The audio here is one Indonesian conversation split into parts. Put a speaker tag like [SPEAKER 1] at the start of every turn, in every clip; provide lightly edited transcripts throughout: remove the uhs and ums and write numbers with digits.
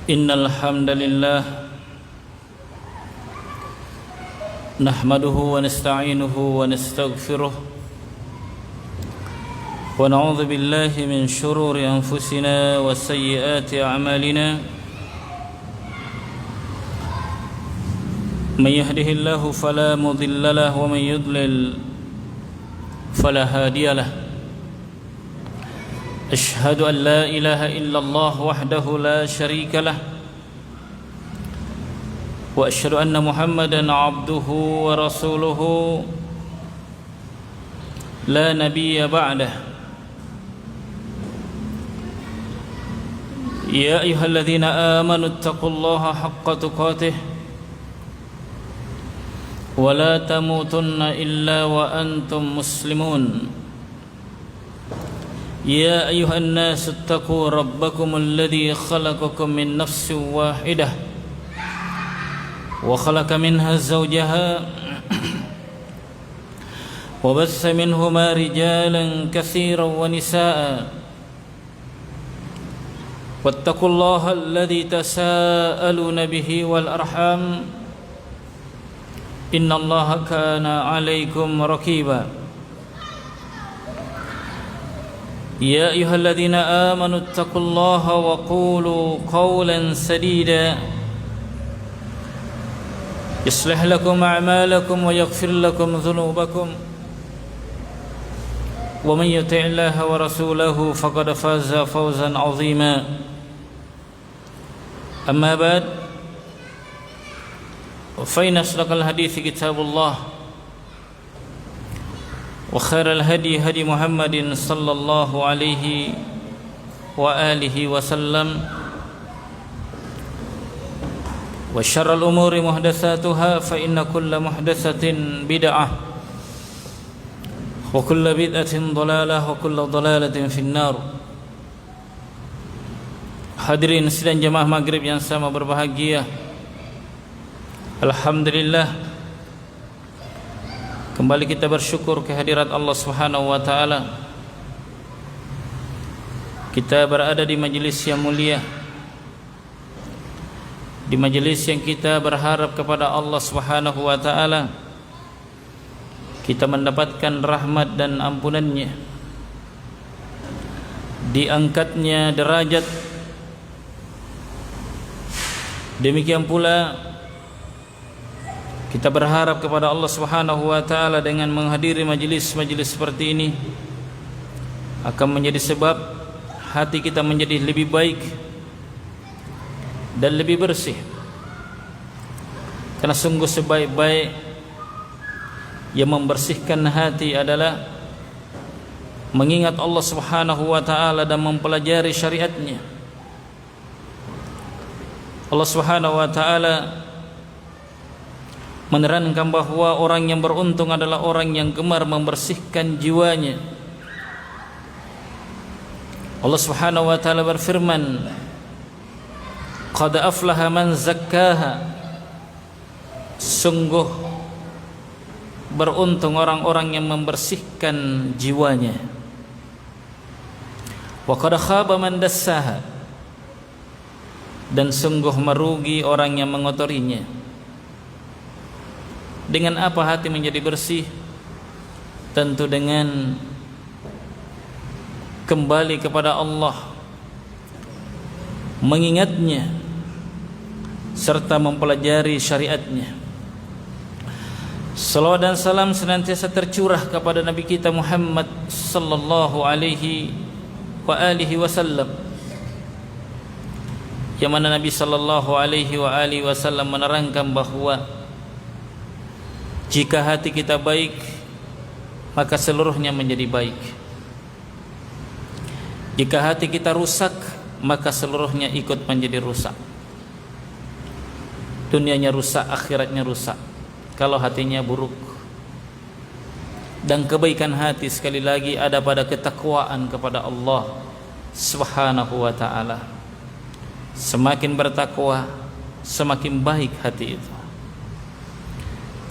[SPEAKER 1] إن الحمد لله نحمده ونستعينه ونستغفره ونعوذ بالله من شرور أنفسنا وسيئات أعمالنا من يهده الله فلا مضل له ومن يضلل فلا هادي له أشهد أن لا إله إلا الله وحده لا شريك له وأشهد أن محمدا عبده ورسوله لا نبي بعده يا أيها الذين آمنوا اتقوا الله حق تقاته ولا تموتن إلا وأنتم مسلمون يا أيها الناس اتقوا ربكم الذي خلقكم من نفس واحدة وخلق منها زوجها وبث منهما رجالا كثيرا ونساء واتقوا الله الذي تساءلون به والأرحام إن الله كان عليكم رقيبا يا أيها الذين آمنوا اتقوا الله وقولوا قولا سديدا يصلح لكم أعمالكم ويغفر لكم ذنوبكم ومن يطع الله ورسوله فقد فاز فوزا عظيما أما بعد فإن أصدق الحديث كتاب الله وخير الهدي هدي محمد صلى الله عليه وآله وسلم وشر الأمور محدثاتها فإن كل محدثة بدعة وكل بدعة ضلالة وكل ضلالة في النار. Hadirin sidang jemaah maghrib yang sama berbahagia, alhamdulillah kembali kita bersyukur kehadirat Allah Subhanahu wa taala. Kita berada di majelis yang mulia, di majelis yang kita berharap kepada Allah Subhanahu wa taala kita mendapatkan rahmat dan ampunannya, diangkatnya derajat. Demikian pula kita berharap kepada Allah Subhanahu wa taala dengan menghadiri majelis-majelis seperti ini akan menjadi sebab hati kita menjadi lebih baik dan lebih bersih. Karena sungguh sebaik-baik yang membersihkan hati adalah mengingat Allah Subhanahu wa taala dan mempelajari syariatnya. Allah Subhanahu wa taala menerangkan bahwa orang yang beruntung adalah orang yang gemar membersihkan jiwanya. Allah Subhanahu wa taala berfirman, "Qad aflaha man zakkaha." Sungguh beruntung orang-orang yang membersihkan jiwanya. Wa qad khaba man dassaha. Dan sungguh merugi orang yang mengotorinya. Dengan apa hati menjadi bersih? Tentu dengan kembali kepada Allah, mengingatnya serta mempelajari syariatnya. Salawat dan salam senantiasa tercurah kepada Nabi kita Muhammad sallallahu alaihi wa alihi wasallam, yang mana Nabi sallallahu alaihi wa alihi wasallam menerangkan bahwa jika hati kita baik, maka seluruhnya menjadi baik. Jika hati kita rusak, maka seluruhnya ikut menjadi rusak. Dunianya rusak, akhiratnya rusak kalau hatinya buruk. Dan kebaikan hati sekali lagi ada pada ketakwaan kepada Allah Subhanahu wa taala. Semakin bertakwa, semakin baik hati itu.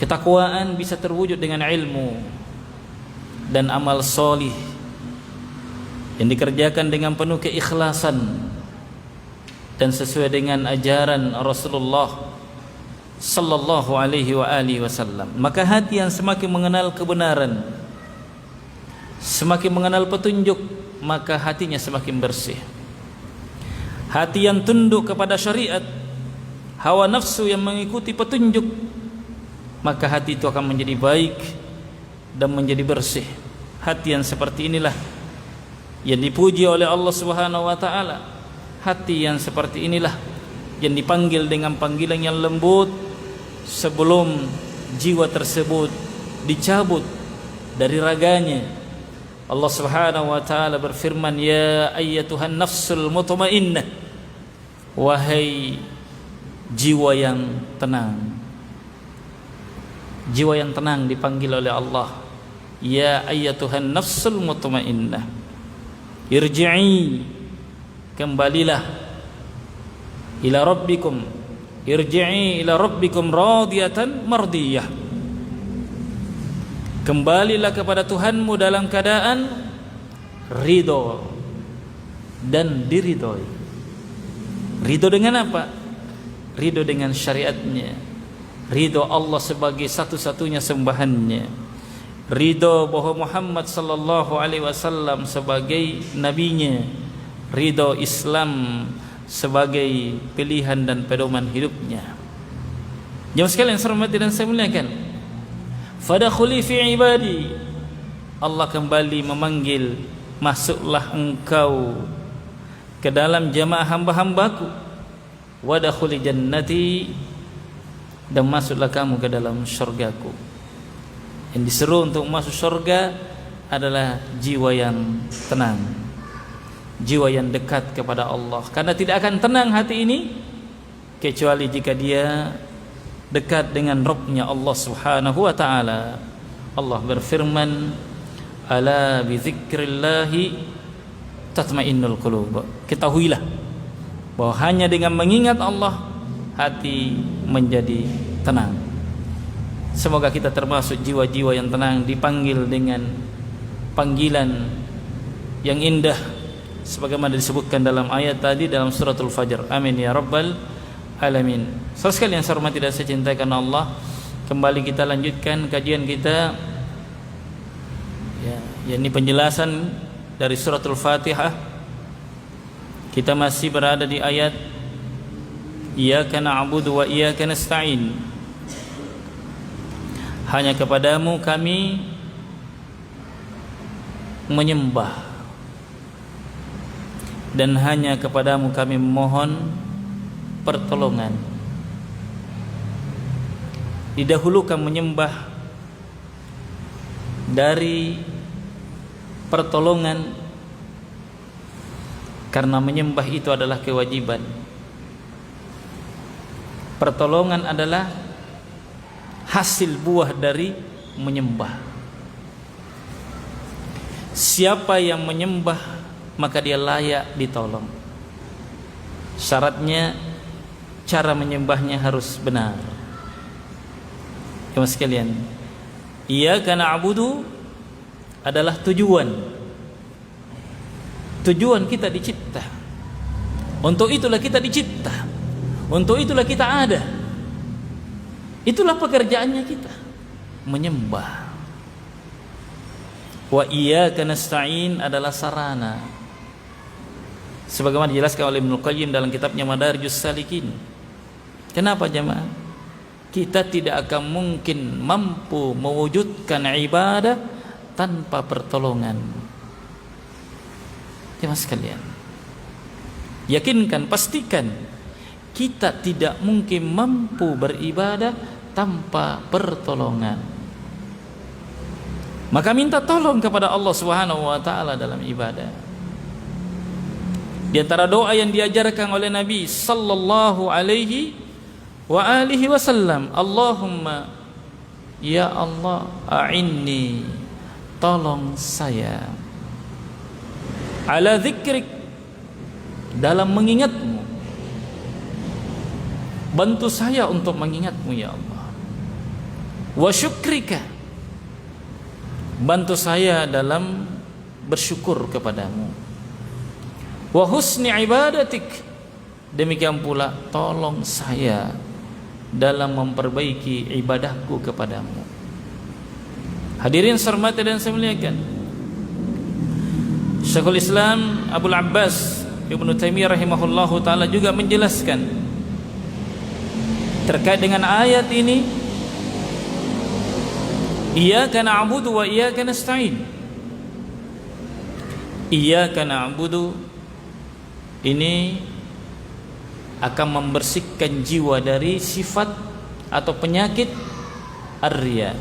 [SPEAKER 1] Ketakwaan bisa terwujud dengan ilmu dan amal solih yang dikerjakan dengan penuh keikhlasan dan sesuai dengan ajaran Rasulullah sallallahu alaihi wasallam. Maka hati yang semakin mengenal kebenaran, semakin mengenal petunjuk, maka hatinya semakin bersih. Hati yang tunduk kepada syariat, hawa nafsu yang mengikuti petunjuk, maka hati itu akan menjadi baik dan menjadi bersih. Hati yang seperti inilah yang dipuji oleh Allah Subhanahu wa taala. Hati yang seperti inilah yang dipanggil dengan panggilan yang lembut sebelum jiwa tersebut dicabut dari raganya. Allah Subhanahu wa taala berfirman, ya ayyatuhan nafsul mutmainnah, wahai jiwa yang tenang. Jiwa yang tenang dipanggil oleh Allah, ya ayyatuhan nafsul mutmainnah, irji'i, kembalilah ila rabbikum, irji'i ila rabbikum radiyatan mardiyah, kembalilah kepada Tuhanmu dalam keadaan ridho dan diridhoi. Ridho dengan apa? Ridho dengan syariatnya, ridho Allah sebagai satu-satunya sembahannya, ridho bahwa Muhammad sallallahu alaihi wasallam sebagai nabinya, ridho Islam sebagai pilihan dan pedoman hidupnya. Jemaah sekalian saya hormati dan saya muliakan, fadakhuli fi ibadi, Allah kembali memanggil, masuklah engkau ke dalam jamaah hamba-hambaku, wadakhuli jannati, dan masuklah kamu ke dalam syurgaku. Yang diseru untuk masuk syurga adalah jiwa yang tenang, jiwa yang dekat kepada Allah. Karena tidak akan tenang hati ini kecuali jika dia dekat dengan Rabbnya Allah Subhanahu wa ta'ala. Allah berfirman, ala bi dzikrillahi tatmainnul qulub. Ketahuilah bahwa hanya dengan mengingat Allah hati menjadi tenang. Semoga kita termasuk jiwa-jiwa yang tenang, dipanggil dengan panggilan yang indah sebagaimana disebutkan dalam ayat tadi dalam suratul Fajr. Amin ya rabbal alamin. Saudara sekalian yang saya hormati dan saya cintai karena Allah, kembali kita lanjutkan kajian kita, yakni penjelasan dari suratul Fatihah. Kita masih berada di ayat iyyaka na'budu wa iyyaka nasta'in. Hanya kepadamu kami menyembah dan hanya kepadamu kami memohon pertolongan. Didahulukan menyembah dari pertolongan karena menyembah itu adalah kewajiban. Pertolongan adalah hasil buah dari menyembah. Siapa yang menyembah maka dia layak ditolong. Syaratnya cara menyembahnya harus benar. Jemaah sekalian, iyyaka na'budu adalah tujuan. Tujuan kita dicipta. Untuk itulah kita dicipta. Untuk itulah kita ada. Itulah pekerjaannya kita, menyembah. Wa iyyaka nasta'in adalah sarana. Sebagaimana dijelaskan oleh Ibnu Qayyim dalam kitabnya Madarijus Salikin. Kenapa jemaah? Kita tidak akan mungkin mampu mewujudkan ibadah tanpa pertolongan. Jemaah sekalian, yakinkan, pastikan kita tidak mungkin mampu beribadah tanpa pertolongan. Maka minta tolong kepada Allah Subhanahu wa taala dalam ibadah. Di antara doa yang diajarkan oleh Nabi sallallahu alaihi wa alihi wasallam, Allahumma ya Allah a'inni, tolong saya, ala dzikrik, dalam mengingatmu. Bantu saya untuk mengingatmu ya Allah. Wa syukrika, bantu saya dalam bersyukur kepadamu. Wa husni ibadatik, demikian pula tolong saya dalam memperbaiki ibadahku kepadamu. Hadirin hormati dan saya muliakan, Syekhul Islam Abul Abbas Ibnu Taimiyah rahimahullahu taala juga menjelaskan terkait dengan ayat ini, iyyaka na'budu wa iyyaka nasta'in. Iyyaka na'budu ini akan membersihkan jiwa dari sifat atau penyakit ar-riya.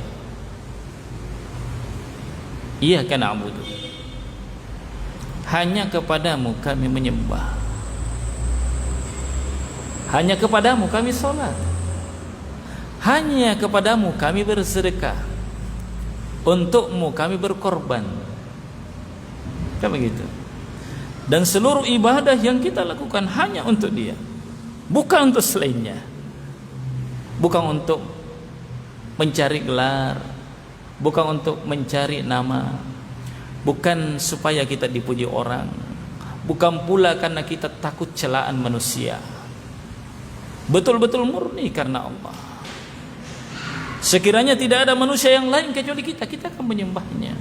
[SPEAKER 1] Iyyaka na'budu, hanya kepadamu kami menyembah, hanya kepadamu kami sholat, hanya kepadamu kami bersedekah, untukmu kami berkorban. Kan begitu. Dan seluruh ibadah yang kita lakukan hanya untuk Dia, bukan untuk selainnya, bukan untuk mencari gelar, bukan untuk mencari nama, bukan supaya kita dipuji orang, bukan pula karena kita takut celaan manusia. Betul-betul murni karena Allah. Sekiranya tidak ada manusia yang lain kecuali kita akan menyembahnya.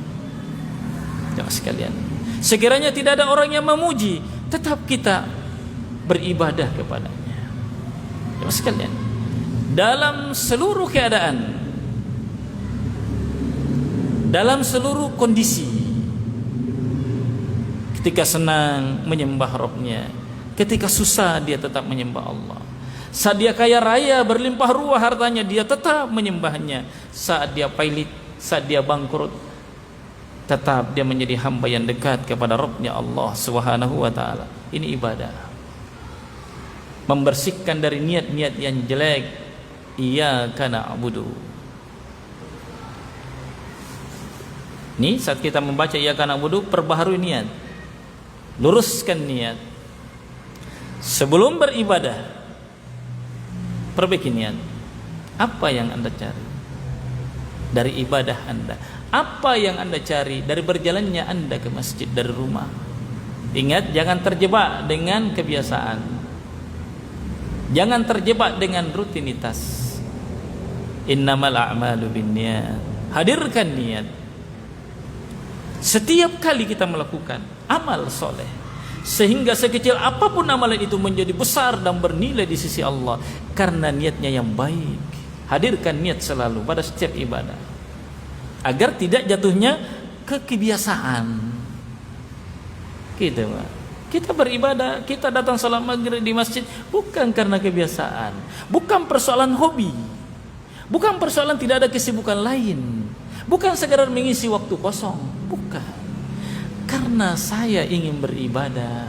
[SPEAKER 1] Jemaah sekalian, sekiranya tidak ada orang yang memuji, tetap kita beribadah kepadanya. Jemaah sekalian, dalam seluruh keadaan, dalam seluruh kondisi, ketika senang menyembah Rabbnya, ketika susah dia tetap menyembah Allah. Saat dia kaya raya berlimpah ruah hartanya, dia tetap menyembahnya. Saat dia pailit, saat dia bangkrut, tetap dia menjadi hamba yang dekat kepada Rabbnya Allah Subhanahu wa ta'ala. Ini ibadah, membersihkan dari niat-niat yang jelek. Iyyaka na'budu. Ini saat kita membaca iyyaka na'budu, perbaharui niat, luruskan niat. Sebelum beribadah, perbaiki niat. Apa yang Anda cari dari ibadah Anda? Apa yang Anda cari dari berjalannya Anda ke masjid dari rumah? Ingat, jangan terjebak dengan kebiasaan, jangan terjebak dengan rutinitas. Innamal a'malu binniyat. Hadirkan niat setiap kali kita melakukan amal soleh, sehingga sekecil apapun amalan itu menjadi besar dan bernilai di sisi Allah karena niatnya yang baik. Hadirkan niat selalu pada setiap ibadah agar tidak jatuhnya ke kebiasaan. Gitu, Pak. Kita beribadah, kita datang salat maghrib di masjid bukan karena kebiasaan, bukan persoalan hobi, bukan persoalan tidak ada kesibukan lain, bukan sekedar mengisi waktu kosong, bukan. Karena saya ingin beribadah,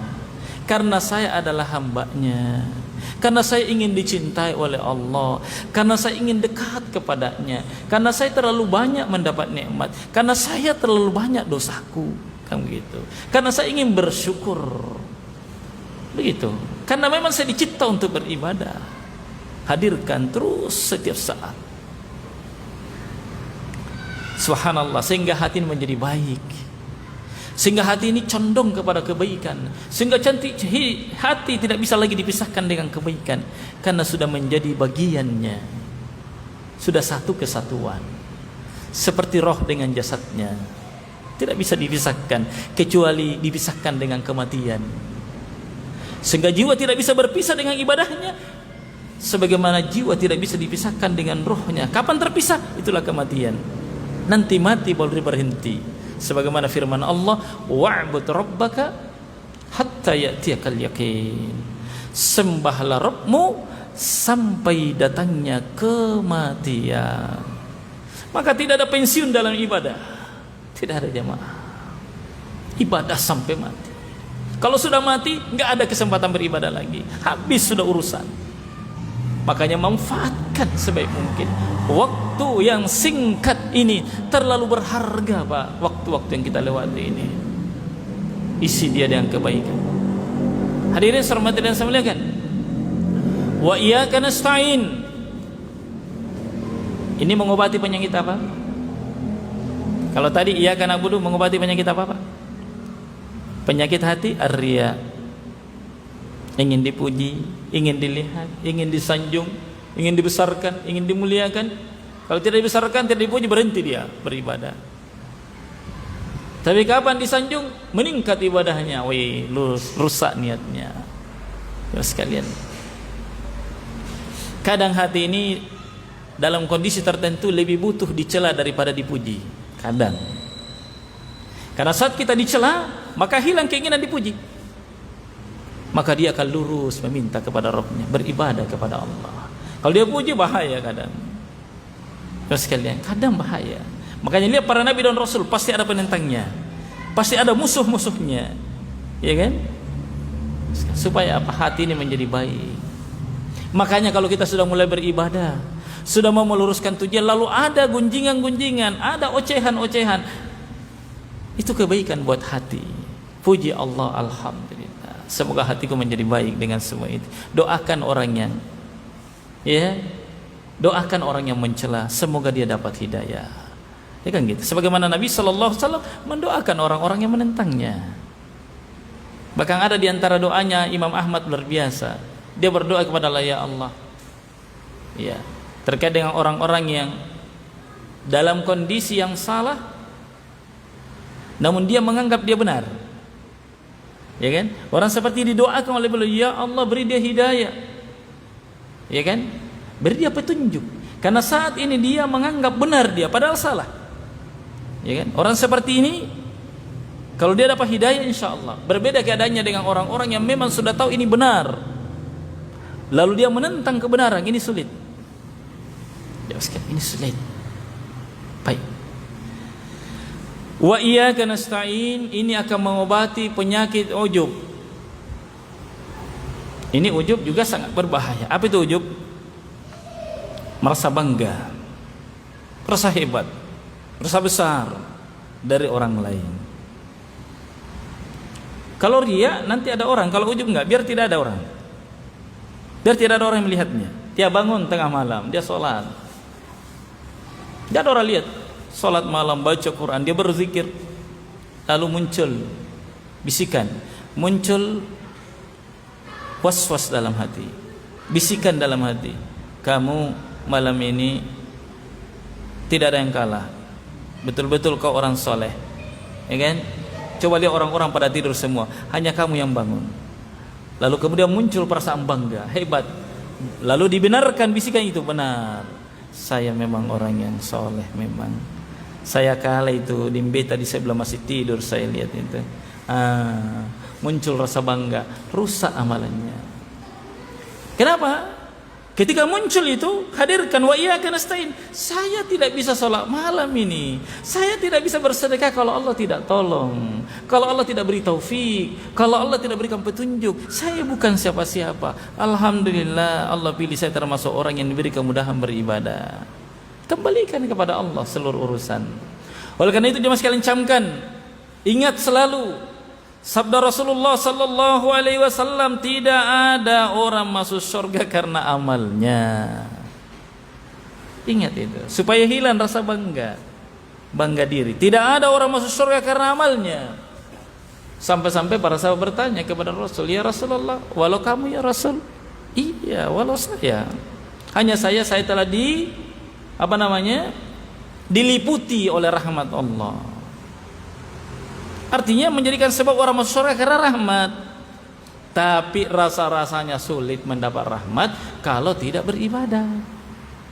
[SPEAKER 1] karena saya adalah hambanya, karena saya ingin dicintai oleh Allah, karena saya ingin dekat kepadanya, karena saya terlalu banyak mendapat nikmat, karena saya terlalu banyak dosaku, kan begitu. Karena saya ingin bersyukur, begitu. Karena memang saya dicipta untuk beribadah. Hadirkan terus setiap saat. Subhanallah, sehingga hati ini menjadi baik, sehingga hati ini condong kepada kebaikan, sehingga cantik hati tidak bisa lagi dipisahkan dengan kebaikan karena sudah menjadi bagiannya, sudah satu kesatuan, seperti roh dengan jasadnya, tidak bisa dipisahkan kecuali dipisahkan dengan kematian. Sehingga jiwa tidak bisa berpisah dengan ibadahnya, sebagaimana jiwa tidak bisa dipisahkan dengan rohnya. Kapan terpisah? Itulah kematian. Nanti mati baru berhenti. Sebagaimana firman Allah, wa'bud rabbaka hatta ya'tiyakal yaqin. Sembahlah Rabbmu sampai datangnya kematian. Maka tidak ada pensiun dalam ibadah. Tidak ada, jemaah. Ibadah sampai mati. Kalau sudah mati, nggak ada kesempatan beribadah lagi. Habis sudah urusan. Makanya manfaatkan sebaik mungkin. Waktu yang singkat ini terlalu berharga, Pak. Waktu-waktu yang kita lewati ini, isi dia dengan kebaikan. Hadirin hormati dan saya muliakan, wa iyyaka nasta'in. Ini mengobati penyakit apa? Kalau tadi iyyaka na'budu mengobati penyakit apa, Pak? Penyakit hati ar-riya. ingin dipuji, ingin dilihat, ingin disanjung, ingin dibesarkan, ingin dimuliakan. Kalau tidak dibesarkan, tidak dipuji, berhenti dia beribadah. Tapi kapan disanjung, meningkat ibadahnya. Wih, rusak niatnya. Ya sekalian, kadang hati ini dalam kondisi tertentu lebih butuh dicela daripada dipuji. Kadang, karena saat kita dicela, maka hilang keinginan dipuji. Maka dia akan lurus meminta kepada Rabbnya, beribadah kepada Allah. Kalau dia puji, bahaya kadang. Terus sekalian, kadang bahaya. Makanya lihat para nabi dan rasul, pasti ada penentangnya, pasti ada musuh-musuhnya, ya kan? Supaya apa? Hati ini menjadi baik. Makanya kalau kita sudah mulai beribadah, sudah mau meluruskan tujuan, lalu ada gunjingan-gunjingan, ada ocehan-ocehan, itu kebaikan buat hati. Puji Allah, alhamdulillah. Semoga hatiku menjadi baik dengan semua itu. Doakan orang yang, ya, doakan orang yang mencela, semoga dia dapat hidayah. Ya kan gitu. Sebagaimana Nabi sallallahu alaihi wasallam mendoakan orang-orang yang menentangnya. Bahkan ada di antara doanya Imam Ahmad luar biasa. Dia berdoa kepada Allah, ya Allah, ya, terkait dengan orang-orang yang dalam kondisi yang salah, namun dia menganggap dia benar. Ya kan? Orang seperti didoakan oleh beliau, ya Allah beri dia hidayah. Ya kan? Beri dia petunjuk. Karena saat ini dia menganggap benar dia, padahal salah. Ya kan? Orang seperti ini, kalau dia dapat hidayah, insya Allah. Berbeda keadaannya dengan orang-orang yang memang sudah tahu ini benar, lalu dia menentang kebenaran. Ini sulit. Ya, ini sulit. Baik. Wa iyyaka nasta'in, ini akan mengobati penyakit ujub. Ini ujub juga sangat berbahaya. Apa itu ujub? Merasa bangga, merasa hebat, merasa besar dari orang lain. Kalau riya, nanti ada orang. Kalau ujub enggak, biar tidak ada orang. Biar tidak ada orang yang melihatnya. Dia bangun tengah malam, dia sholat, tidak ada orang lihat. Salat malam, baca Quran, dia berzikir, lalu muncul bisikan, muncul was-was dalam hati, bisikan dalam hati, kamu malam ini tidak ada yang kalah, betul-betul kau orang soleh, ya kan? Coba lihat orang-orang pada tidur semua, hanya kamu yang bangun. Lalu kemudian muncul perasaan bangga, hebat, lalu dibenarkan bisikan itu, benar, saya memang orang yang soleh, memang saya kalah itu di tadi saya belum masih tidur, saya lihat itu. Muncul rasa bangga, rusak amalannya. Kenapa? Ketika muncul itu, hadirkan wa iyyaka nasta'in. Saya tidak bisa sholat malam ini, saya tidak bisa bersedekah kalau Allah tidak tolong, kalau Allah tidak beri taufik, kalau Allah tidak berikan petunjuk. Saya bukan siapa-siapa. Alhamdulillah Allah pilih saya termasuk orang yang diberi kemudahan beribadah. Kembalikan kepada Allah seluruh urusan. Oleh karena itu jemaah sekalian, camkan, ingat selalu sabda Rasulullah sallallahu alaihi wasallam, tidak ada orang masuk surga karena amalnya. Ingat itu supaya hilang rasa bangga diri. Tidak ada orang masuk surga karena amalnya. Sampai-sampai para sahabat bertanya kepada Rasul, ya Rasulullah, walau kamu ya Rasul? Iya, walau saya. Hanya saya telah diliputi oleh rahmat Allah. Artinya menjadikan sebab orang masuk surga karena rahmat. Tapi rasa-rasanya sulit mendapat rahmat kalau tidak beribadah.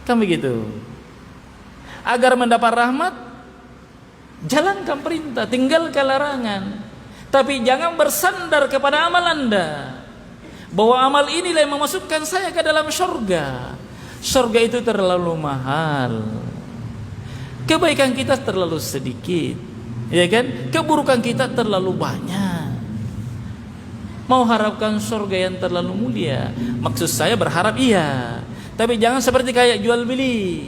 [SPEAKER 1] Kan begitu. Agar mendapat rahmat, jalankan perintah, tinggalkan larangan. Tapi jangan bersandar kepada amal Anda, bahwa amal inilah yang memasukkan saya ke dalam surga. Surga itu terlalu mahal, kebaikan kita terlalu sedikit, ya kan? Keburukan kita terlalu banyak. Mau harapkan surga yang terlalu mulia, maksud saya berharap iya, tapi jangan seperti kayak jual beli.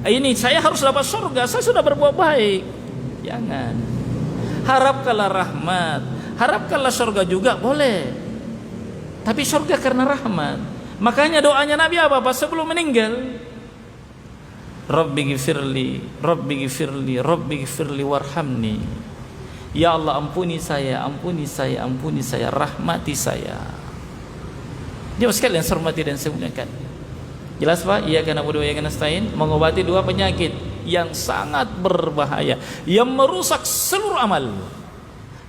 [SPEAKER 1] Ini saya harus dapat surga, saya sudah berbuat baik. Jangan. Harapkanlah rahmat, harapkanlah surga juga boleh, tapi surga karena rahmat. Makanya doanya Nabi apa sebelum meninggal? Rabbi ghfirli, Rabbi ghfirli, Rabbi ghfirli warhamni. Ya Allah ampuni saya, ampuni saya, ampuni saya, rahmati saya. Jemaah sekalian hormati dan saya muliakan. Jelas Pak? Iyyaka na'budu wa iyyaka nasta'in mengobati dua penyakit yang sangat berbahaya, yang merusak seluruh amal.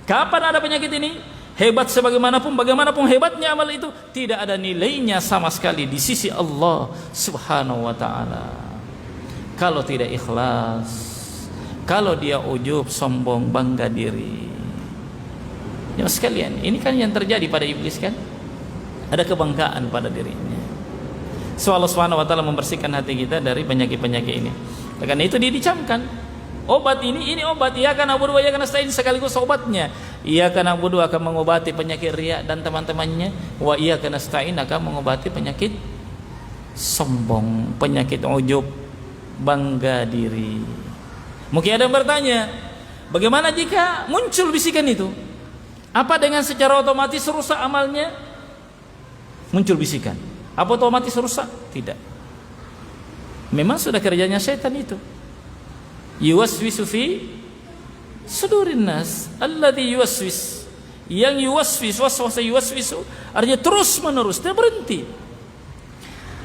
[SPEAKER 1] Kapan ada penyakit ini? Hebat sebagaimanapun, bagaimanapun hebatnya amal itu, tidak ada nilainya sama sekali di sisi Allah Subhanahu wa taala. Kalau tidak ikhlas, kalau dia ujub, sombong, bangga diri. Ya sekalian, ini kan yang terjadi pada iblis kan? Ada kebanggaan pada dirinya. So Allah Subhanahu wa taala membersihkan hati kita dari penyakit-penyakit ini. Karena itu dia dicamkan. Obat ini obat. Iyyaka na'budu wa iyyaka nasta'in sekaligus obatnya. Iyyaka na'budu akan mengobati penyakit riya dan teman-temannya. Wa iyyaka nasta'in akan mengobati penyakit sombong, penyakit ujub, bangga diri. Mungkin ada yang bertanya, bagaimana jika muncul bisikan itu? Apa dengan secara otomatis rusak amalnya? Muncul bisikan, apa otomatis rusak? Tidak. Memang sudah kerjanya setan itu. Yuwaswisu fi sudurin nas alladhi yuwaswis. Yang yuwaswis, waswasa yuwaswisu artinya terus menerus, tidak berhenti.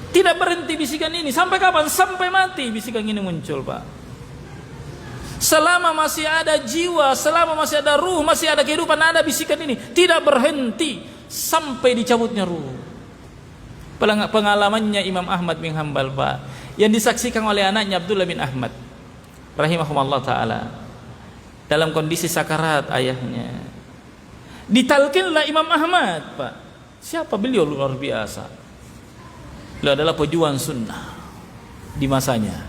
[SPEAKER 1] Tidak berhenti bisikan ini. Sampai kapan? Sampai mati bisikan ini muncul, Pak. Selama masih ada jiwa, selama masih ada ruh, masih ada kehidupan, ada bisikan ini. Tidak berhenti sampai dicabutnya ruh. Pengalamannya Imam Ahmad bin Hanbal, Pak, yang disaksikan oleh anaknya Abdullah bin Ahmad rahimahumullah ta'ala, dalam kondisi sakarat ayahnya. Ditalkinlah Imam Ahmad, Pak. Siapa beliau? Luar biasa. Beliau adalah pejuang sunnah di masanya.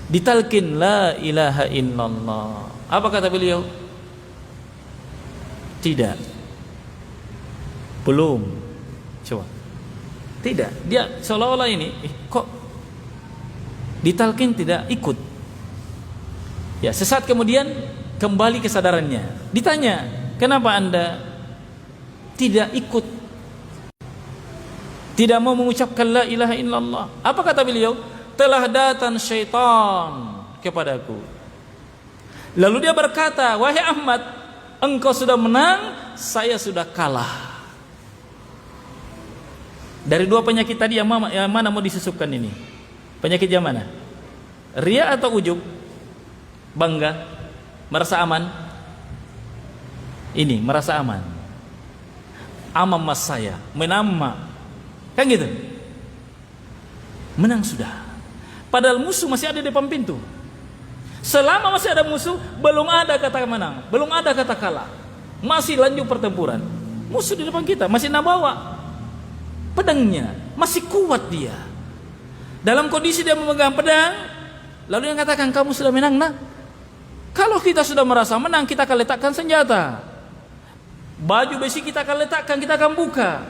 [SPEAKER 1] Ditalkin la ilaha illallah. Apa kata beliau? Tidak. Belum. Coba. Tidak. Dia seolah-olah ini kok ditalkin tidak ikut. Ya, sesaat kemudian kembali kesadarannya. Ditanya, kenapa Anda tidak ikut? Tidak mau mengucapkan la ilaha illallah. Apa kata beliau? Telah datang syaitan kepadaku. Lalu dia berkata, wahai Ahmad, engkau sudah menang, saya sudah kalah. Dari dua penyakit tadi yang mana mau disusupkan ini? Penyakit yang mana? Ria atau ujub? Bangga? Merasa aman? Ini, merasa aman. Aman mas saya, menama. Kan gitu? Menang sudah. Padahal musuh masih ada di depan pintu. Selama masih ada musuh, belum ada kata menang, belum ada kata kalah. Masih lanjut pertempuran. Musuh di depan kita, masih nabawa pedangnya, masih kuat dia. Dalam kondisi dia memegang pedang, lalu yang katakan, kamu sudah menang nak. Kalau kita sudah merasa menang, kita akan letakkan senjata. Baju besi kita akan letakkan, kita akan buka.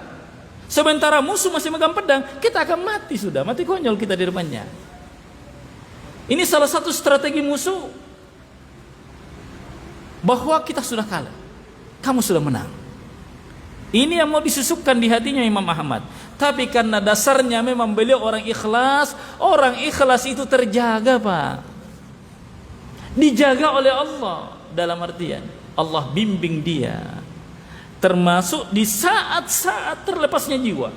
[SPEAKER 1] Sementara musuh masih megang pedang, kita akan mati sudah, mati konyol kita di depannya. Ini salah satu strategi musuh, bahwa kita sudah kalah, kamu sudah menang. Ini yang mau disusupkan di hatinya Imam Ahmad. Tapi karena dasarnya memang beliau orang ikhlas itu terjaga, Pak. Dijaga oleh Allah, dalam artian Allah bimbing dia, termasuk di saat-saat terlepasnya jiwa,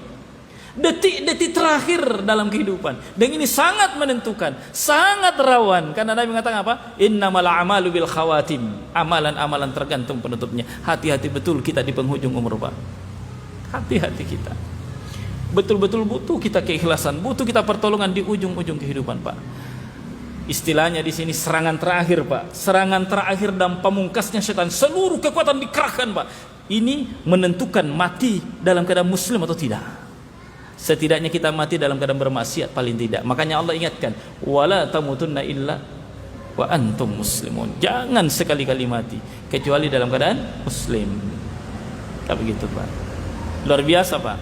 [SPEAKER 1] detik-detik terakhir dalam kehidupan. Dan ini sangat menentukan, sangat rawan, karena Nabi mengatakan apa? Innamal a'malu bil khawatim. Amalan-amalan tergantung penutupnya. Hati-hati betul kita di penghujung umur, Pak. Hati-hati kita. Betul-betul butuh kita keikhlasan, butuh kita pertolongan di ujung-ujung kehidupan, Pak. Istilahnya di sini serangan terakhir, Pak. Serangan terakhir dan pamungkasnya setan. Seluruh kekuatan dikerahkan, Pak. Ini menentukan mati dalam keadaan muslim atau tidak. Setidaknya kita mati dalam keadaan bermaksiat paling tidak. Makanya Allah ingatkan, wala tamutunna illa wa antum muslimun. Jangan sekali-kali mati kecuali dalam keadaan muslim. Kayak begitu, Pak. Luar biasa, Pak.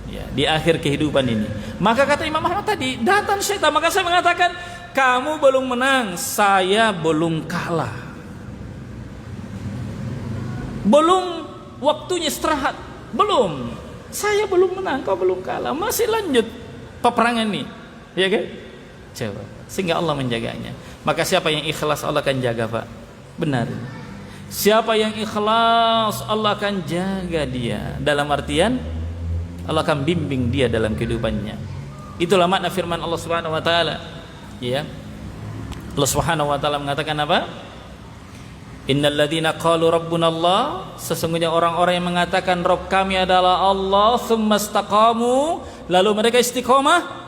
[SPEAKER 1] Ya, di akhir kehidupan ini. Maka kata Imam Ahmad tadi, datang syaitan. Maka saya mengatakan, kamu belum menang, saya belum kalah. Belum waktunya istirahat, belum. Saya belum menang, kau belum kalah, masih lanjut peperangan ini, ya kan? Coba, sehingga Allah menjaganya. Maka siapa yang ikhlas Allah akan jaga, Pak. Benar. Siapa yang ikhlas Allah akan jaga dia. Dalam artian Allah akan bimbing dia dalam kehidupannya. Itulah makna firman Allah Subhanahu wa taala. Ya. Allah Subhanahu wa taala mengatakan apa? Innal ladzina qalu rabbuna Allah, sesungguhnya orang-orang yang mengatakan Rabb kami adalah Allah, tsumma istaqamu, lalu mereka istiqomah.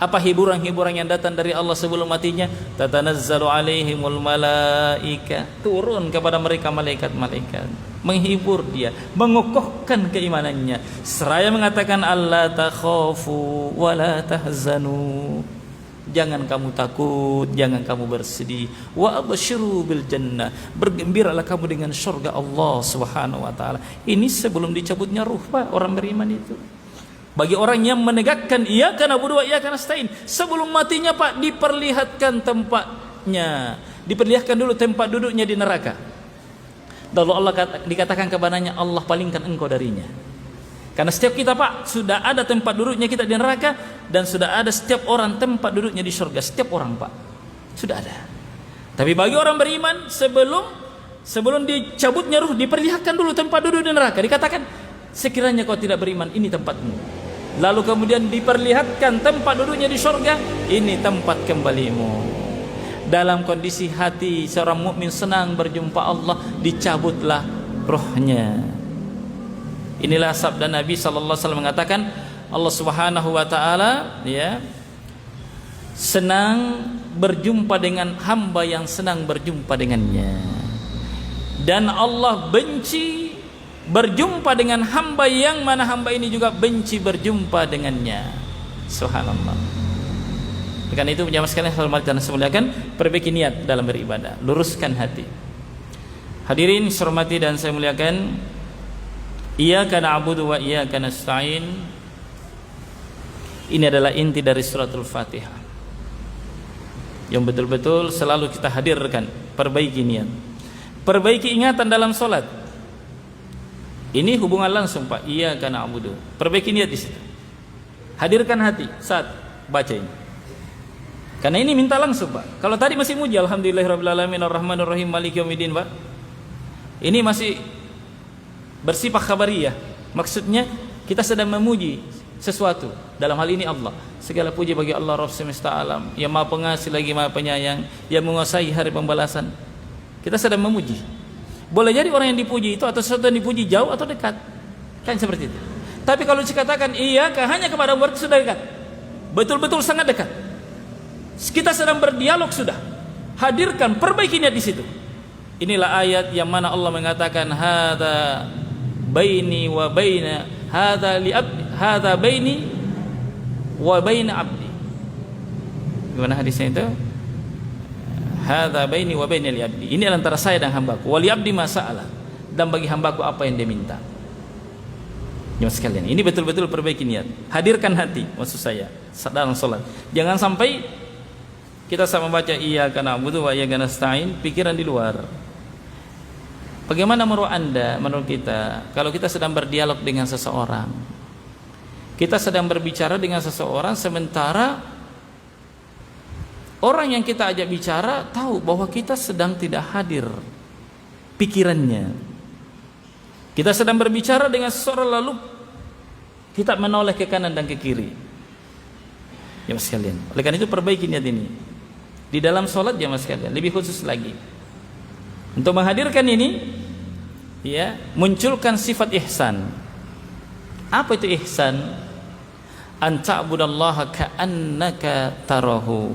[SPEAKER 1] Apa hiburan-hiburan yang datang dari Allah sebelum matinya? Tatanazzalu alaihimul malaika, turun kepada mereka malaikat-malaikat, menghibur dia, mengokohkan keimanannya, seraya mengatakan alla takhafu wa la tahzanu, jangan kamu takut, jangan kamu bersedih, wa absyiru bil jannah, bergembiralah kamu dengan surga Allah Subhanahu wa taala. Ini sebelum dicabutnya ruh, Pak, orang beriman itu. Bagi orang yang menegakkan iyyaka na'budu wa iyyaka nasta'in, sebelum matinya, Pak, diperlihatkan tempatnya, diperlihatkan dulu tempat duduknya di neraka. Lalu Allah dikatakan kepadanya, Allah palingkan engkau darinya. Karena setiap kita, Pak, sudah ada tempat duduknya kita di neraka, dan sudah ada setiap orang tempat duduknya di surga. Setiap orang, Pak, sudah ada. Tapi bagi orang beriman, sebelum dicabutnya ruh, diperlihatkan dulu tempat duduk di neraka. Dikatakan, sekiranya kau tidak beriman, ini tempatmu. Lalu kemudian diperlihatkan tempat duduknya di surga, ini tempat kembalimu. Dalam kondisi hati seorang mukmin senang berjumpa Allah, dicabutlah rohnya. Inilah sabda Nabi sallallahu alaihi wasallam mengatakan, Allah Subhanahu wa taala ya senang berjumpa dengan hamba yang senang berjumpa dengannya, dan Allah benci berjumpa dengan hamba yang mana hamba ini juga benci berjumpa dengannya. Subhanallah. Karena itu jamaah sekalian hormat dan semuliakan, perbaiki niat dalam beribadah, luruskan hati. Hadirin hormati dan saya muliakan, iyyaka na'budu wa iyyaka nasta'in, ini adalah inti dari suratul Fatihah yang betul-betul selalu kita hadirkan. Perbaiki niat, perbaiki ingatan dalam salat. Ini hubungan langsung, Pak. Iyyaka na'budu. Perbaiki niat di situ. Hadirkan hati saat baca ini. Karena ini minta langsung, Pak. Kalau tadi masih muji alhamdulillahirabbil alamin arrahmanir rahim maliki yaumiddin, Pak. Ini masih bersifat khabariyah. Maksudnya kita sedang memuji sesuatu. Dalam hal ini Allah. Segala puji bagi Allah Rabb semesta alam, yang Maha Pengasih lagi Maha Penyayang, yang menguasai hari pembalasan. Kita sedang memuji. Boleh jadi orang yang dipuji itu atau sesuatu yang dipuji jauh atau dekat, kan seperti itu. Tapi kalau dikatakan iya, hanya kepada berarti sudah dekat, betul-betul sangat dekat. Kita sedang berdialog sudah. Hadirkan, perbaiki niat di situ. Inilah ayat yang mana Allah mengatakan hadza baini wa baina hadza li abdi, hadza baini wa baina abdi. Gimana hadisnya itu? Hadza baini wa baina li abdi. Ini antara saya dan hambaku. Wa li abdi ma sa'ala. Dan bagi hambaku apa yang dia minta. Jemaah sekalian, ini betul-betul perbaiki niat. Hadirkan hati, maksud saya, dalam salat. Jangan sampai kita sama baca iyyaka na'budu wa iyyaka nasta'in, pikiran di luar. Bagaimana menurut kita kalau kita sedang berdialog dengan seseorang? Kita sedang berbicara dengan seseorang sementara orang yang kita ajak bicara tahu bahwa kita sedang tidak hadir pikirannya. Kita sedang berbicara dengan seseorang lalu kita menoleh ke kanan dan ke kiri. Ya mas sekalian, oleh karena itu perbaiki niat ini di dalam sholat ya mas sekalian, lebih khusus lagi untuk menghadirkan ini, ya, munculkan sifat ihsan. Apa itu ihsan? An ta'budallaha ka'annaka tarahu.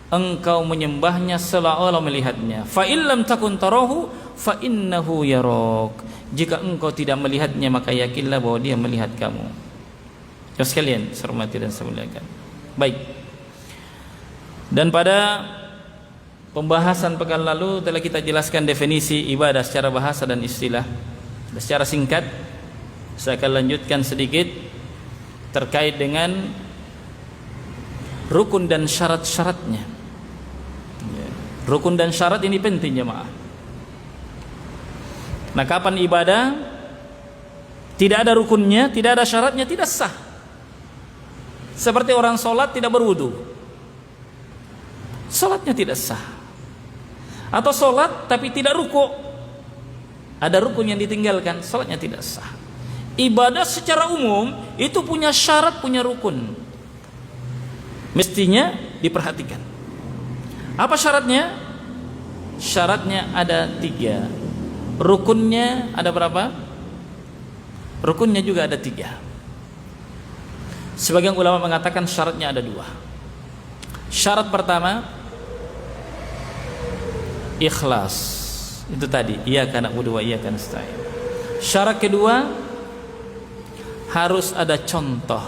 [SPEAKER 1] Engkau menyembahnya seolah-olah melihatnya. Fa illam takun tarahu fa innahu yarak. Jika engkau tidak melihatnya maka yakinlah bahwa dia melihat kamu. Ya sekalian, saya hormati dan saya muliakan. Baik. Dan pada pembahasan pekan lalu telah kita jelaskan definisi ibadah secara bahasa dan istilah. Secara singkat saya akan lanjutkan sedikit terkait dengan rukun dan syarat-syaratnya. Rukun dan syarat ini penting jemaah. Nah, kapan ibadah tidak ada rukunnya, tidak ada syaratnya, tidak sah. Seperti orang sholat tidak berwudu, sholatnya tidak sah. Atau sholat tapi tidak ruku, ada rukun yang ditinggalkan, sholatnya tidak sah. Ibadah secara umum itu punya syarat, punya rukun. Mestinya diperhatikan. Apa syaratnya? Syaratnya ada 3. Rukunnya ada berapa? Rukunnya juga ada 3. Sebagian ulama mengatakan syaratnya ada 2. Syarat pertama, ikhlas. Itu tadi, iyyaka na'budu wa iyyaka nasta'in. Syarat kedua, harus ada contoh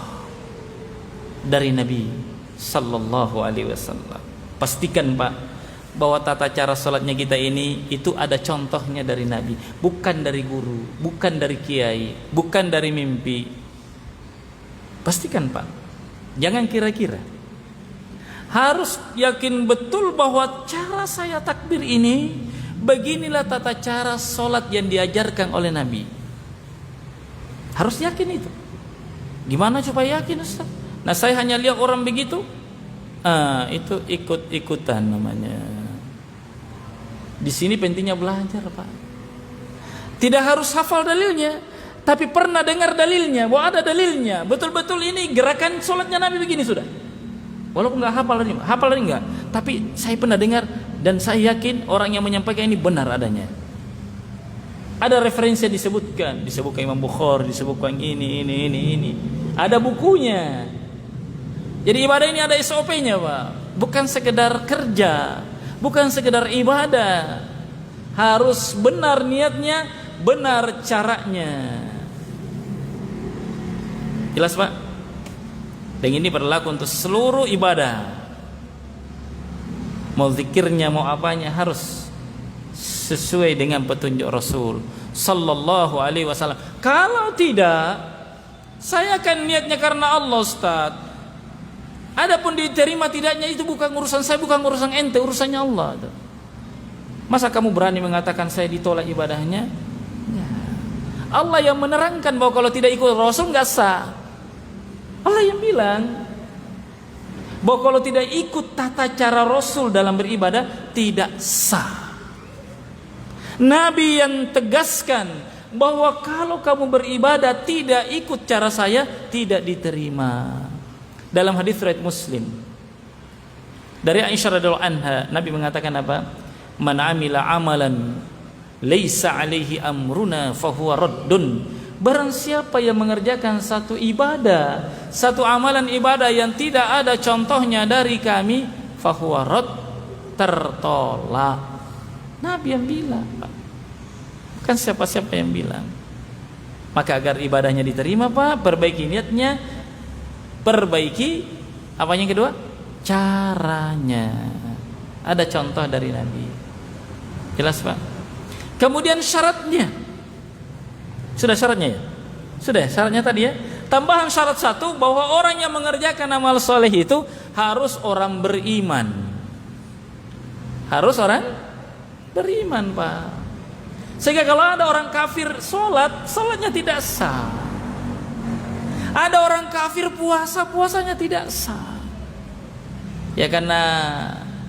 [SPEAKER 1] dari Nabi sallallahu alaihi wasallam. Pastikan Pak bahwa tata cara salatnya kita ini itu ada contohnya dari Nabi, bukan dari guru, bukan dari kiai, bukan dari mimpi. Pastikan Pak. Jangan kira-kira. Harus yakin betul bahwa cara saya takbir ini beginilah tata cara salat yang diajarkan oleh Nabi. Harus yakin itu. Gimana supaya yakin Ustaz? Nah, saya hanya lihat orang begitu. Itu ikut-ikutan namanya. Di sini pentingnya belajar, Pak. Tidak harus hafal dalilnya, tapi pernah dengar dalilnya, bahwa ada dalilnya. Betul-betul ini gerakan sholatnya Nabi begini sudah. Walaupun nggak hafal ini nggak, tapi saya pernah dengar dan saya yakin orang yang menyampaikan ini benar adanya. Ada referensi yang disebutkan Imam Bukhari, disebutkan ini. Ada bukunya. Jadi ibadah ini ada SOP-nya, Pak. Bukan sekedar kerja, bukan sekedar ibadah. Harus benar niatnya, benar caranya. Jelas, Pak? Dan ini berlaku untuk seluruh ibadah. Mau zikirnya, mau apanya harus sesuai dengan petunjuk Rasul sallallahu alaihi wasallam. Kalau tidak, saya akan niatnya karena Allah, Ustaz. Adapun diterima tidaknya itu bukan urusan saya, bukan urusan ente, urusannya Allah. Masa kamu berani mengatakan saya ditolak ibadahnya? Ya. Allah yang menerangkan bahwa kalau tidak ikut Rasul nggak sah. Allah yang bilang bahwa kalau tidak ikut tata cara Rasul dalam beribadah tidak sah. Nabi yang tegaskan bahwa kalau kamu beribadah tidak ikut cara saya tidak diterima. Dalam hadis riwayat Muslim dari Aisyah radhiyallahu anha, Nabi mengatakan apa? Man amila amalan laisa alaihi amruna fahuwa raddun. Barang siapa yang mengerjakan satu ibadah, satu amalan ibadah yang tidak ada contohnya dari kami, fahuwa radd, tertolak. Nabi yang bilang, bukan siapa-siapa yang bilang. Maka agar ibadahnya diterima, Pak, perbaiki niatnya, perbaiki apa yang kedua? Caranya. Ada contoh dari Nabi. Jelas, Pak? Kemudian syaratnya. Sudah syaratnya ya? Sudah syaratnya tadi ya? Tambahan syarat satu, bahwa orang yang mengerjakan amal soleh itu harus orang beriman. Harus orang beriman, Pak. Sehingga kalau ada orang kafir sholatnya tidak sah. Ada orang kafir puasanya tidak sah. Ya karena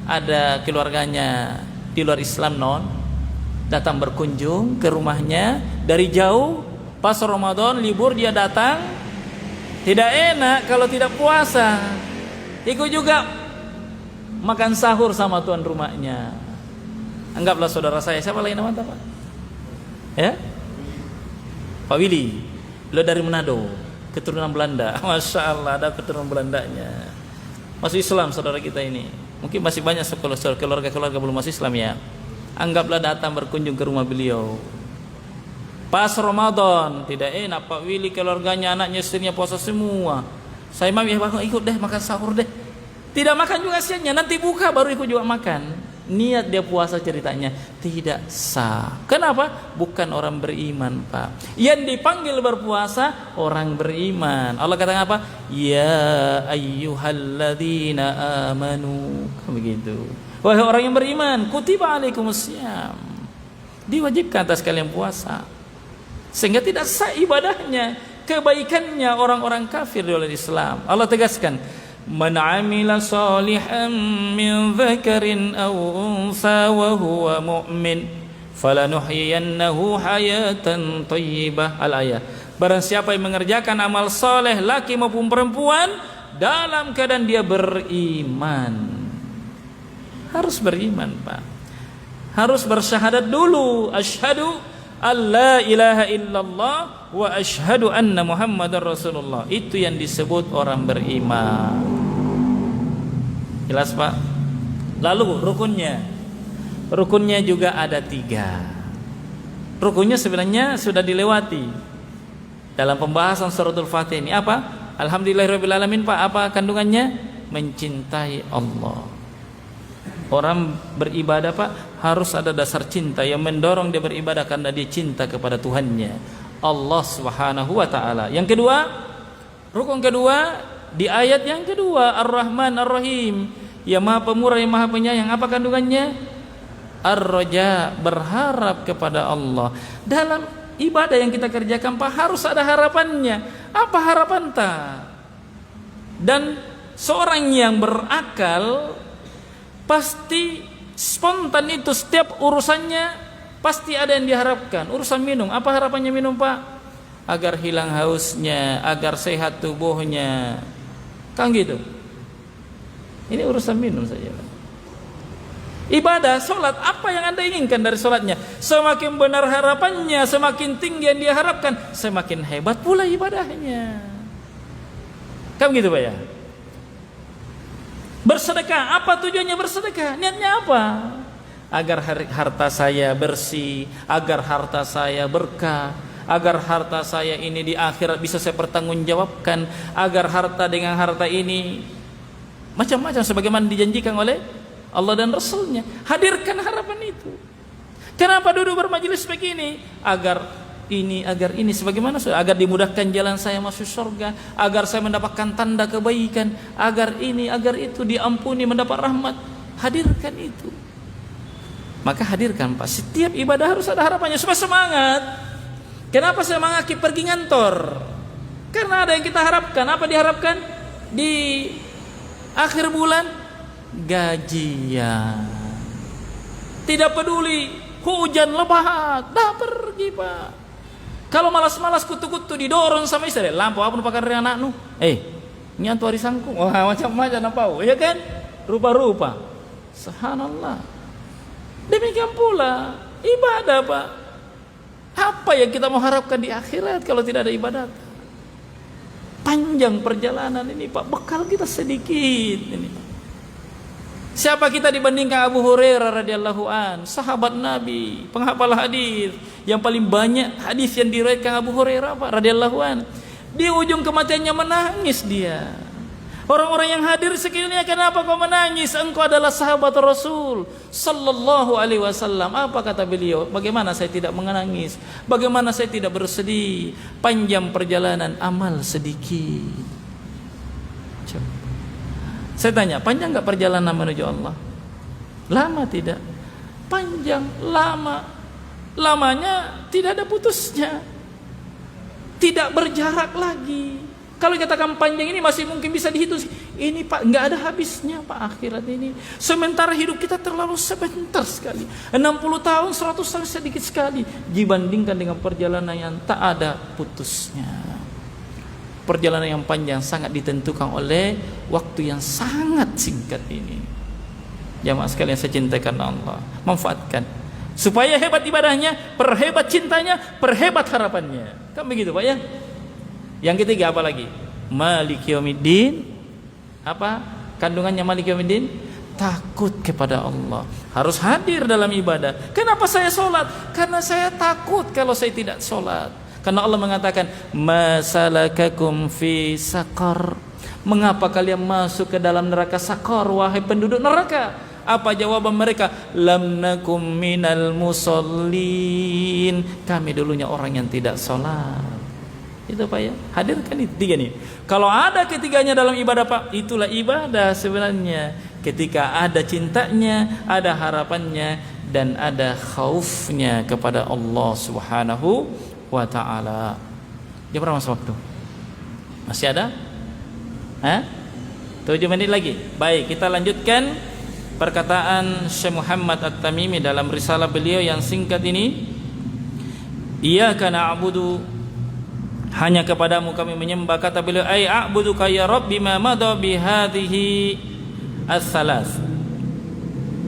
[SPEAKER 1] ada keluarganya di luar Islam datang berkunjung ke rumahnya dari jauh, pas Ramadan libur dia datang. Tidak enak kalau tidak puasa. Ikut juga makan sahur sama tuan rumahnya. Anggaplah saudara saya, siapa lagi nama Pak? Ya? Pak Willy. Lo dari Manado, keturunan Belanda. Masya Allah, ada keturunan Belandanya. Masuk Islam saudara kita ini. Mungkin masih banyak keluarga-keluarga belum masuk Islam ya. Anggaplah datang berkunjung ke rumah beliau. Pas Ramadan, tidak enak Pak Willy, keluarganya, anaknya, istrinya puasa semua. Saya mau ya Bang, ikut deh makan sahur deh. Tidak makan juga siangnya, nanti buka baru ikut juga makan. Niat dia puasa ceritanya tidak sah. Kenapa? Bukan orang beriman, Pak. Yang dipanggil berpuasa orang beriman. Allah katakan apa? Ya ayyuhalladzina amanu. Begitu. Wahai orang yang beriman, kutiba alaikumusiyam. Diwajibkan atas kalian puasa. Sehingga tidak sah ibadahnya, kebaikannya orang-orang kafir di luar Islam. Allah tegaskan, man amila salihan min dzakarin aw unsa wa huwa mu'min falanuhyiyannahu hayatan thayyibah. Al-ayah. Barang siapa yang mengerjakan amal soleh laki maupun perempuan dalam keadaan dia beriman. Harus beriman, Pak. Harus bersyahadat dulu, asyhadu alla ilaha illallah wa asyhadu anna muhammadar rasulullah. Itu yang disebut orang beriman. Jelas, Pak? Lalu rukunnya juga ada 3. Rukunnya sebenarnya sudah dilewati dalam pembahasan suratul Fatihah ini. Apa? Alhamdulillahirabbil alamin, Pak. Apa kandungannya? Mencintai Allah. Orang beribadah, Pak, harus ada dasar cinta yang mendorong dia beribadah karena dia cinta kepada Tuhannya, Allah Subhanahu wa taala. Yang kedua, rukun kedua di ayat yang kedua, Ar-Rahman Ar-Rahim, yang Maha Pemurah yang Maha Penyayang. Apa kandungannya? Ar-Raja, berharap kepada Allah. Dalam ibadah yang kita kerjakan, Pak, harus ada harapannya. Apa harapan tak? Dan seorang yang berakal pasti spontan itu, setiap urusannya pasti ada yang diharapkan. Urusan minum, apa harapannya minum, Pak? Agar hilang hausnya, agar sehat tubuhnya, kan gitu. Ini urusan minum saja, Pak. Ibadah, sholat, apa yang Anda inginkan dari sholatnya? Semakin benar harapannya, semakin tinggi yang dia harapkan, semakin hebat pula ibadahnya. Kan begitu, Pak ya? Bersedekah, apa tujuannya bersedekah? Niatnya apa? Agar harta saya bersih, agar harta saya berkah, agar harta saya ini di akhirat bisa saya pertanggungjawabkan, agar harta dengan harta ini macam-macam sebagaimana dijanjikan oleh Allah dan Rasulnya. Hadirkan harapan itu. Kenapa duduk bermajelis begini? Agar ini sebagaimana agar dimudahkan jalan saya masuk surga, agar saya mendapatkan tanda kebaikan, agar ini, agar itu, diampuni, mendapat rahmat. Hadirkan itu. Maka hadirkan, Pak. Setiap ibadah harus ada harapannya supaya semangat. Kenapa semangat pergi ngantor? Karena ada yang kita harapkan. Apa diharapkan? Di akhir bulan gajian. Tidak peduli hujan lebat, dah pergi, Pak. Kalau malas-malas kutu-kutu didorong sama istri, lampu apa pakai anak nu? Nyantu hari sangkung. Wah, macam-macam apa? Ya kan? Rupa-rupa. Subhanallah. Demikian pula ibadah, Pak. Apa yang kita mau harapkan di akhirat kalau tidak ada ibadah? Panjang perjalanan ini, Pak. Bekal kita sedikit ini. Siapa kita dibandingkan Abu Hurairah radhiyallahu an, sahabat Nabi, penghafal hadis yang paling banyak hadis yang diriwayatkan Abu Hurairah, Pak, radhiyallahu an. Di ujung kematiannya menangis dia. Orang-orang yang hadir sekiranya, kenapa kau menangis? Engkau adalah sahabat Rasul sallallahu alaihi wasallam. Apa kata beliau? Bagaimana saya tidak menangis? Bagaimana saya tidak bersedih? Panjang perjalanan, amal sedikit. Saya tanya, panjang enggak perjalanan menuju Allah? Lama tidak? Panjang, lama. Lamanya tidak ada putusnya. Tidak berjarak lagi. Kalau katakan panjang ini masih mungkin bisa dihitung. Ini, Pak, enggak ada habisnya, Pak, akhirat ini. Sementara hidup kita terlalu sebentar sekali. 60 tahun, 100 tahun sedikit sekali dibandingkan dengan perjalanan yang tak ada putusnya. Perjalanan yang panjang sangat ditentukan oleh waktu yang sangat singkat ini. Jamaah sekalian saya cintai karena Allah, manfaatkan supaya hebat ibadahnya, perhebat cintanya, perhebat harapannya. Kan begitu, Pak ya? Yang ketiga apa lagi? Maliki yaumiddin. Apa kandungannya Maliki yaumiddin? Takut kepada Allah. Harus hadir dalam ibadah. Kenapa saya sholat? Karena saya takut kalau saya tidak sholat. Karena Allah mengatakan, masalakakum fi saqar. Mengapa kalian masuk ke dalam neraka saqar, wahai penduduk neraka? Apa jawaban mereka? Lam nakum minal musallin. Kami dulunya orang yang tidak sholat. Itu, Pak ya. Hadirkan itu tiga nih. Kalau ada ketiganya dalam ibadah, Pak, itulah ibadah sebenarnya. Ketika ada cintanya, ada harapannya, dan ada khaufnya kepada Allah Subhanahu wa ta'ala. Jam berapa masa waktu? Masih ada? 7 menit lagi. Baik, kita lanjutkan perkataan Syekh Muhammad At-Tamimi dalam risalah beliau yang singkat ini. Iyyaka na'budu, hanya kepadamu kami menyembah. Kata beliau, ai a'buduka ya Rabb bima madha bi hadhihi ats-tsalath.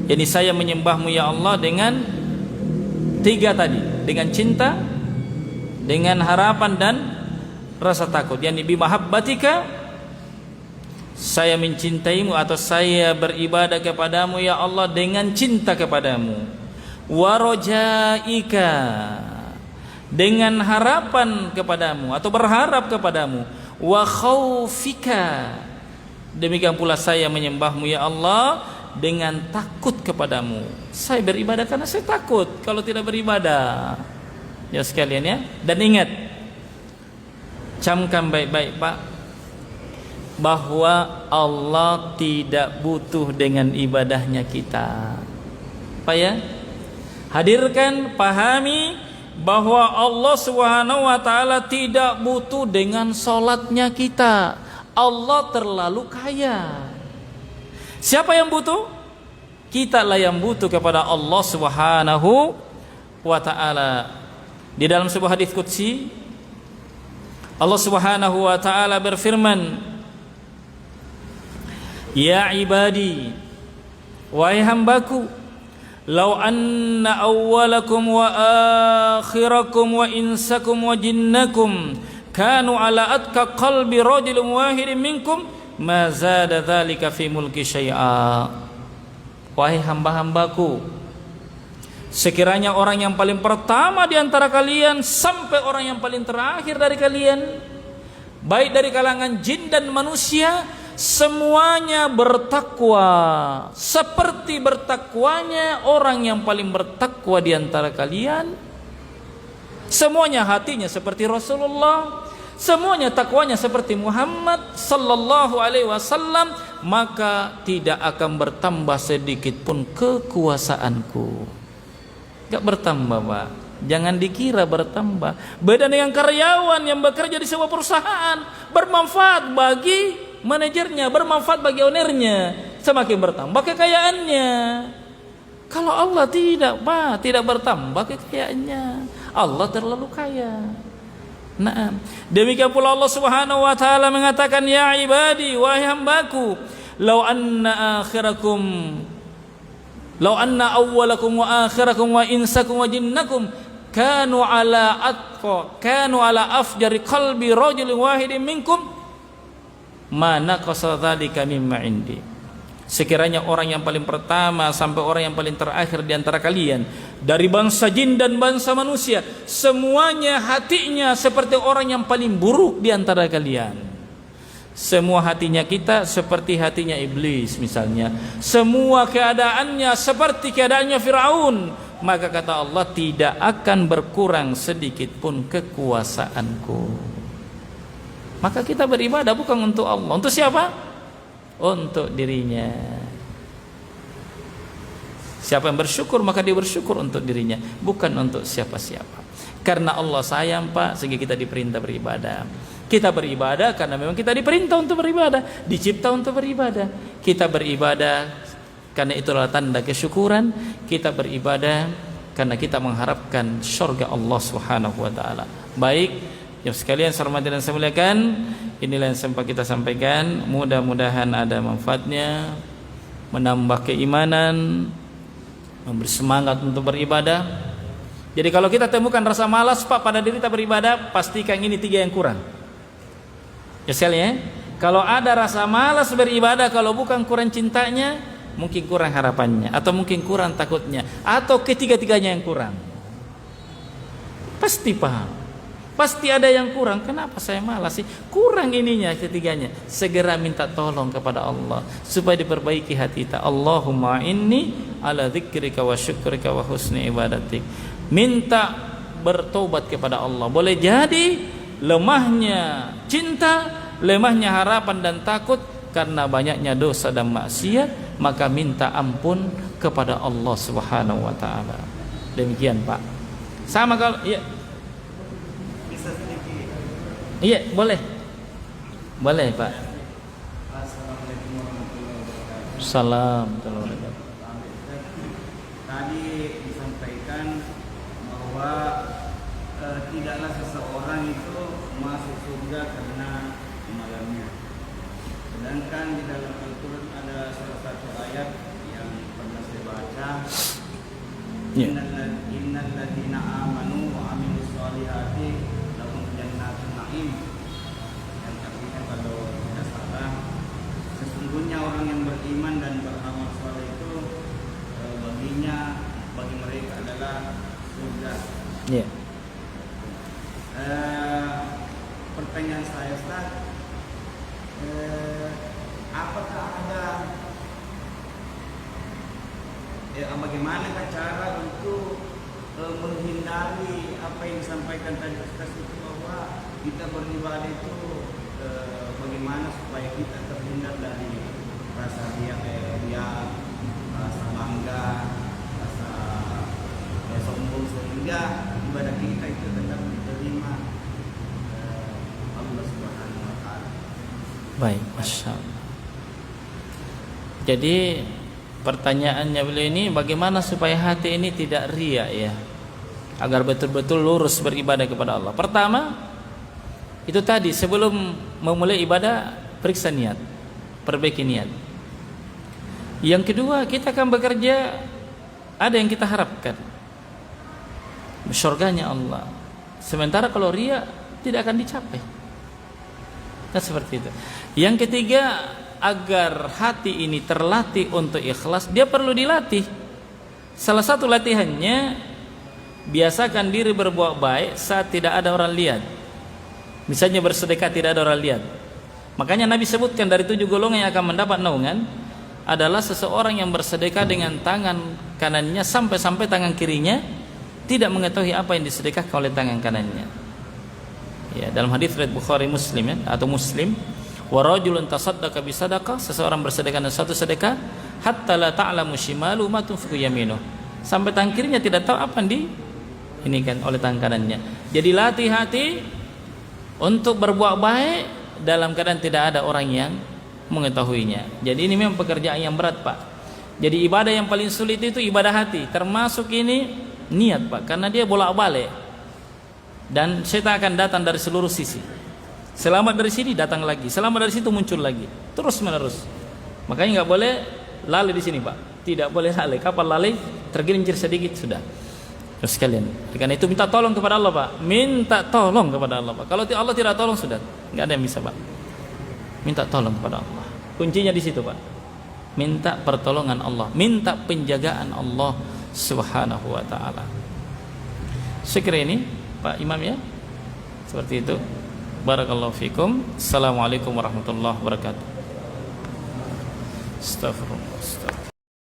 [SPEAKER 1] Jadi saya menyembahmu ya Allah dengan tiga tadi, dengan cinta, dengan harapan dan rasa takut. Yani bi mahabbatika, saya mencintaimu atau saya beribadah kepadamu ya Allah dengan cinta kepadamu. Wa rajaika, dengan harapan kepadamu atau berharap kepadamu. Wa khaufika, demikian pula saya menyembahmu ya Allah dengan takut kepadamu. Saya beribadah karena saya takut kalau tidak beribadah. Ya sekalian ya. Dan ingat, camkan baik-baik Pak, bahwa Allah tidak butuh dengan ibadahnya kita. Pak ya, hadirkan, pahami bahwa Allah Subhanahu wa taala tidak butuh dengan salatnya kita. Allah terlalu kaya. Siapa yang butuh? Kita lah yang butuh kepada Allah Subhanahu wa taala. Di dalam sebuah hadis qudsi, Allah Subhanahu wa taala berfirman, "Ya ibadi, wahai hambaku, law anna awwalakum wa akhirakum wa insakum wa jinnakum kanu ala atqa qalbi rajulin wahidin minkum ma zada dzalika fi mulki syai'a." Wahai hamba-hambaku, sekiranya orang yang paling pertama di antara kalian sampai orang yang paling terakhir dari kalian, baik dari kalangan jin dan manusia, semuanya bertakwa seperti bertakwanya orang yang paling bertakwa di antara kalian. Semuanya hatinya seperti Rasulullah, semuanya takwanya seperti Muhammad sallallahu alaihi wasallam, maka tidak akan bertambah sedikit pun kekuasaanku. Enggak bertambah, Pak. Jangan dikira bertambah. Beda dengan karyawan yang bekerja di sebuah perusahaan, bermanfaat bagi manajernya, bermanfaat bagi ownernya, semakin bertambah kekayaannya. Kalau Allah tidak, Pak, tidak bertambah kekayaannya. Allah terlalu kaya. Nah, demikian pula Allah Subhanahu wa taala mengatakan, ya ibadi, wahai hambaku, law anna awwalakum wa akhirakum wa insakum wa jinnakum kanu ala afjari qalbi rajulin wahidin minkum ma naqasa dzalika mimma indi. Sekiranya orang yang paling pertama sampai orang yang paling terakhir di antara kalian, dari bangsa jin dan bangsa manusia, semuanya hatinya seperti orang yang paling buruk di antara kalian. Semua hatinya kita seperti hatinya iblis misalnya. Semua keadaannya seperti keadaannya Firaun. Maka kata Allah, tidak akan berkurang sedikit pun kekuasaanku. Maka kita beribadah bukan untuk Allah. Untuk siapa? Untuk dirinya. Siapa yang bersyukur maka dia bersyukur untuk dirinya, bukan untuk siapa-siapa. Karena Allah sayang, Pak, sehingga kita diperintah beribadah. Kita beribadah karena memang kita diperintah untuk beribadah, dicipta untuk beribadah. Kita beribadah karena itulah tanda kesyukuran. Kita beribadah karena kita mengharapkan surga Allah Subhanahu wa taala. Baik, yang sekalian saya hormati dan saya muliakan, inilah yang sempat kita sampaikan. Mudah-mudahan ada manfaatnya, menambah keimanan, memberi semangat untuk beribadah. Jadi kalau kita temukan rasa malas, Pak, pada diri kita beribadah, pastikan ini 3 yang kurang. Ya sekalian, kalau ada rasa malas beribadah, kalau bukan kurang cintanya, mungkin kurang harapannya, atau mungkin kurang takutnya, atau ketiga-tiganya yang kurang. Pasti paham. Pasti ada yang kurang. Kenapa saya malas sih? Kurang ininya ketiganya. Segera minta tolong kepada Allah supaya diperbaiki hati kita. Allahumma inni ala dzikrika wa syukrika wa husni ibadatik. Minta bertobat kepada Allah. Boleh jadi lemahnya cinta, lemahnya harapan dan takut karena banyaknya dosa dan maksiat, maka minta ampun kepada Allah Subhanahu wa taala. Demikian, Pak. Sama kalau ya. Iya, boleh. Boleh, Pak.
[SPEAKER 2] Assalamualaikum warahmatullahi wabarakatuh.
[SPEAKER 1] Salam warahmatullahi wabarakatuh.
[SPEAKER 2] Tadi disampaikan bahwa tidaklah seseorang itu masuk surga karena amalannya. Sedangkan di dalam Al-Quran ada salah satu ayat yang pernah saya baca, Innal ladzina amanu wa amilus solihati lahum jannatun na'im. Yang artinya kalau tidak salah, sesungguhnya orang yang beriman dan beramal soleh itu bagi mereka adalah surga.
[SPEAKER 1] Ya.
[SPEAKER 2] Pertanyaan saya, Ustaz, apakah ada bagaimana cara untuk menghindari apa yang disampaikan tadi Ustaz itu, bahwa kita beribadah itu bagaimana supaya kita terhindar dari rasa riya, rasa bangga, rasa sombong, sehingga ibadah kita itu tetap diterima Allah Subhanahu wa taala.
[SPEAKER 1] Baik, Masya Allah. Jadi pertanyaannya beliau ini, bagaimana supaya hati ini tidak riya ya, agar betul-betul lurus beribadah kepada Allah. Pertama, itu tadi, sebelum memulai ibadah periksa niat, perbaiki niat. Yang kedua, kita akan bekerja, ada yang kita harapkan, surganya Allah. Sementara kalau riya tidak akan dicapai. Nah, seperti itu. Yang ketiga, agar hati ini terlatih untuk ikhlas, dia perlu dilatih. Salah satu latihannya, biasakan diri berbuat baik saat tidak ada orang lihat. Misalnya bersedekah tidak ada orang lihat. Makanya Nabi sebutkan dari 7 golongan yang akan mendapat naungan adalah seseorang yang bersedekah dengan tangan kanannya sampai tangan kirinya tidak mengetahui apa yang disedekahkan oleh tangan kanannya. Ya, dalam hadis riwayat Bukhari Muslim ya, atau Muslim, wa rajulun tasaddaqa bi sadaqah, seseorang bersedekah dengan suatu sedekah hatta la ta'lamu shimalu ma tunfiqu yaminuh, sampai tangan kirinya tidak tahu apa yang ini kan oleh tangan kanannya. Jadi latih hati untuk berbuat baik dalam keadaan tidak ada orang yang mengetahuinya. Jadi ini memang pekerjaan yang berat, Pak. Jadi ibadah yang paling sulit itu ibadah hati, termasuk ini niat, Pak, karena dia bolak-balik dan setan akan datang dari seluruh sisi. Selamat dari sini datang lagi, selamat dari situ muncul lagi, terus menerus. Makanya nggak boleh lalai di sini, Pak. Tidak boleh lalai. Kapal lalai tergelincir sedikit sudah. Terus sekalian, karena itu minta tolong kepada Allah, Pak. Minta tolong kepada Allah, Pak. Kalau Allah tidak tolong sudah, nggak ada yang bisa, Pak. Minta tolong kepada Allah. Kuncinya di situ, Pak. Minta pertolongan Allah, minta penjagaan Allah Subhanahu wa taala. Sekira ini, Pak Imam ya. Seperti itu. Barakallahu fikum. Assalamualaikum warahmatullahi wabarakatuh. Astagfirullah.